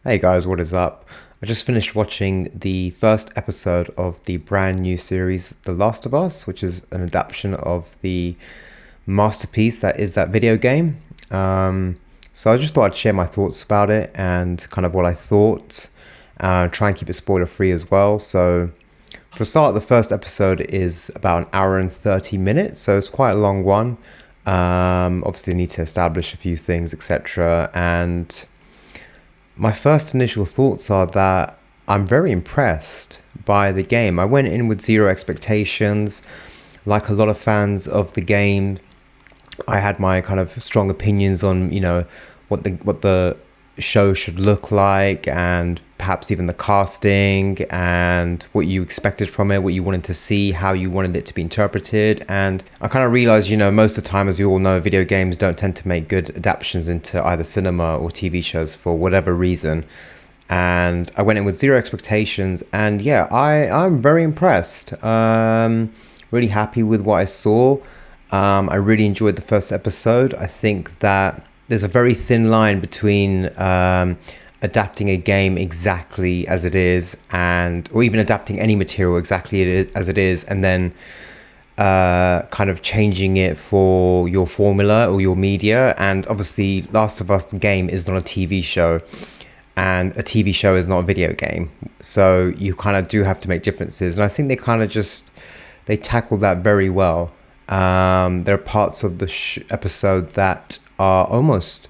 Hey guys, what is up? I just finished watching the first episode of the brand new series The Last of Us, which is an adaptation of the masterpiece that is that video game. So I just thought I'd share my thoughts about it and kind of what I thought. Try and keep it spoiler free as well. So for a start, the first episode is about an hour and 30 minutes, so it's quite a long one. Obviously, I need to establish a few things, etc. And my first initial thoughts are that I'm very impressed by the game. I went in with zero expectations. Like a lot of fans of the game, I had my kind of strong opinions on, what the show should look like, and perhaps even the casting and what you expected from it, what you wanted to see, how you wanted it to be interpreted. And I kind of realized, most of the time, as we all know, video games don't tend to make good adaptations into either cinema or TV shows for whatever reason. And I went in with zero expectations, and yeah, I'm very impressed. Really happy with what I saw. I really enjoyed the first episode. I think that there's a very thin line between adapting a game exactly as it is, or even adapting any material exactly as it is, and then kind of changing it for your formula or your media. And obviously, Last of Us, the game, is not a TV show, and a TV show is not a video game. So you kind of do have to make differences. And I think they kind of they tackled that very well. There are parts of the episode that are almost,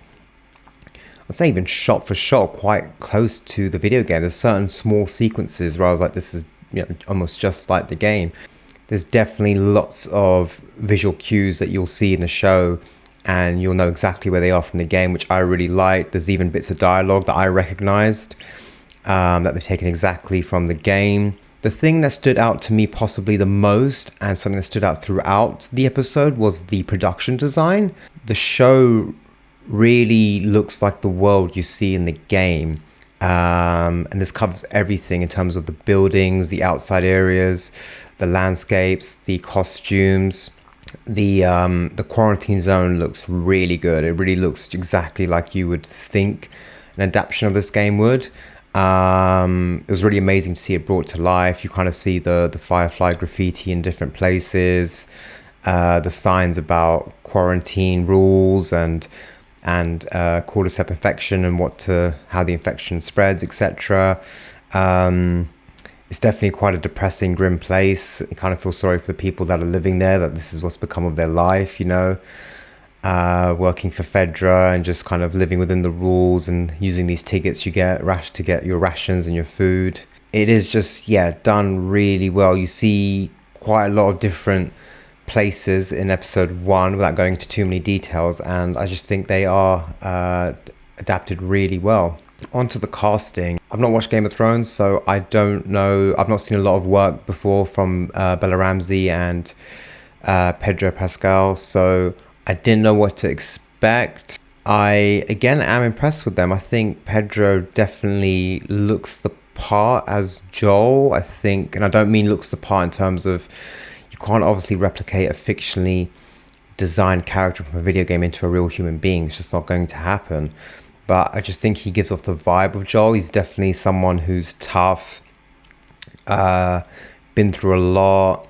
I'd say even shot for shot, quite close to the video game. There's certain small sequences where I was like, this is almost just like the game. There's definitely lots of visual cues that you'll see in the show, and you'll know exactly where they are from the game, which I really like. There's even bits of dialogue that I recognized that they've taken exactly from the game. The thing that stood out to me possibly the most, and something that stood out throughout the episode, was the production design. The show really looks like the world you see in the game. And this covers everything in terms of the buildings, the outside areas, the landscapes, the costumes. The quarantine zone looks really good. It really looks exactly like you would think an adaptation of this game would. It was really amazing to see it brought to life. You kind of see the Firefly graffiti in different places, the signs about quarantine rules and cordyceps infection and how the infection spreads, etc. It's definitely quite a depressing, grim place. You kind of feel sorry for the people that are living there, that this is what's become of their life, working for Fedra and just kind of living within the rules and using these tickets you get to get your rations and your food. It is just, done really well. You see quite a lot of different places in episode 1 without going into too many details, and I just think they are adapted really well. Onto the casting. I've not watched Game of Thrones, so I don't know. I've not seen a lot of work before from Bella Ramsey and Pedro Pascal, so I didn't know what to expect. I, again, am impressed with them. I think Pedro definitely looks the part as Joel, I think. And I don't mean looks the part in terms of, you can't obviously replicate a fictionally designed character from a video game into a real human being. It's just not going to happen. But I just think he gives off the vibe of Joel. He's definitely someone who's tough, been through a lot,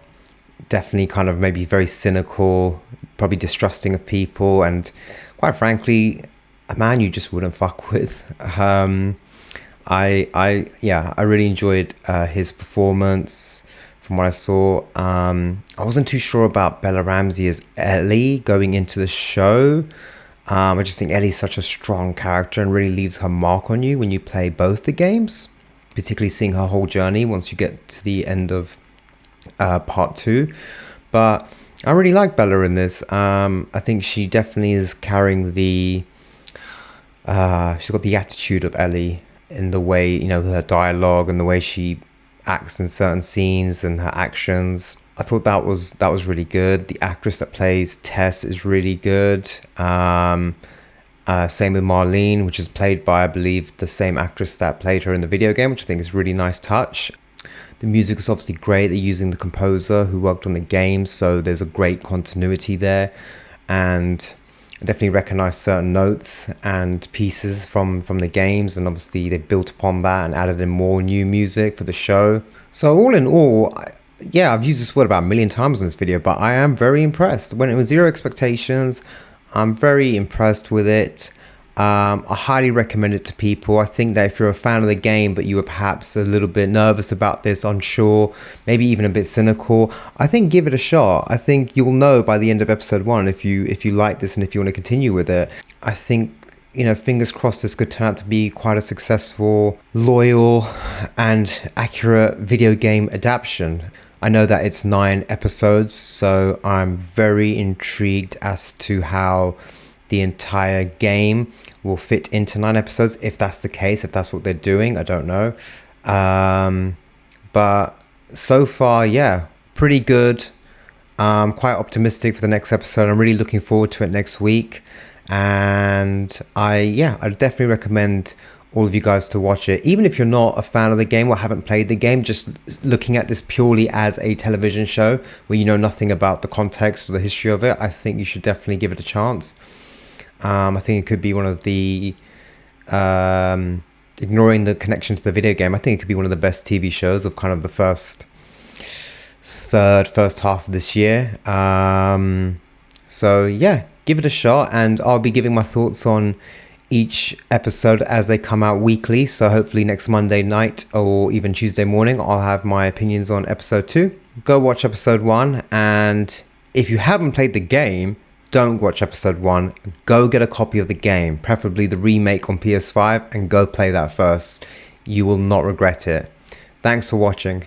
definitely kind of maybe very cynical, probably distrusting of people, and quite frankly, a man you just wouldn't fuck with. I really enjoyed his performance from what I saw. I wasn't too sure about Bella Ramsey as Ellie going into the show. I just think Ellie's such a strong character and really leaves her mark on you when you play both the games, particularly seeing her whole journey once you get to the end of part 2. But I really like Bella in this. I think she definitely is carrying she's got the attitude of Ellie in the way, her dialogue and the way she acts in certain scenes and her actions. I thought that was really good. The actress that plays Tess is really good. Same with Marlene, which is played by, I believe, the same actress that played her in the video game, which I think is a really nice touch. The music is obviously great. They're using the composer who worked on the game, so there's a great continuity there. And I definitely recognize certain notes and pieces from the games, and obviously they built upon that and added in more new music for the show. So all in all, yeah, I've used this word about a million times in this video, but I am very impressed. When it was zero expectations, I'm very impressed with it. I highly recommend it to people. I think that if you're a fan of the game, but you were perhaps a little bit nervous about this, unsure, maybe even a bit cynical, I think give it a shot. I think you'll know by the end of episode 1 if you like this and if you want to continue with it. I think, fingers crossed, this could turn out to be quite a successful, loyal, and accurate video game adaptation. I know that it's 9 episodes, so I'm very intrigued as to how the entire game will fit into 9 episodes, if that's the case, if that's what they're doing. I don't know. But so far, yeah, pretty good. Quite optimistic for the next episode. I'm really looking forward to it next week. And I definitely recommend all of you guys to watch it. Even if you're not a fan of the game or haven't played the game, just looking at this purely as a television show where you know nothing about the context or the history of it, I think you should definitely give it a chance. I think it could be one of the, ignoring the connection to the video game, I think it could be one of the best TV shows of kind of the first half of this year. So yeah, give it a shot, and I'll be giving my thoughts on each episode as they come out weekly. So hopefully next Monday night or even Tuesday morning, I'll have my opinions on episode 2. Go watch episode 1, and if you haven't played the game, don't watch episode 1. Go get a copy of the game, preferably the remake on PS5, and go play that first. You will not regret it. Thanks for watching.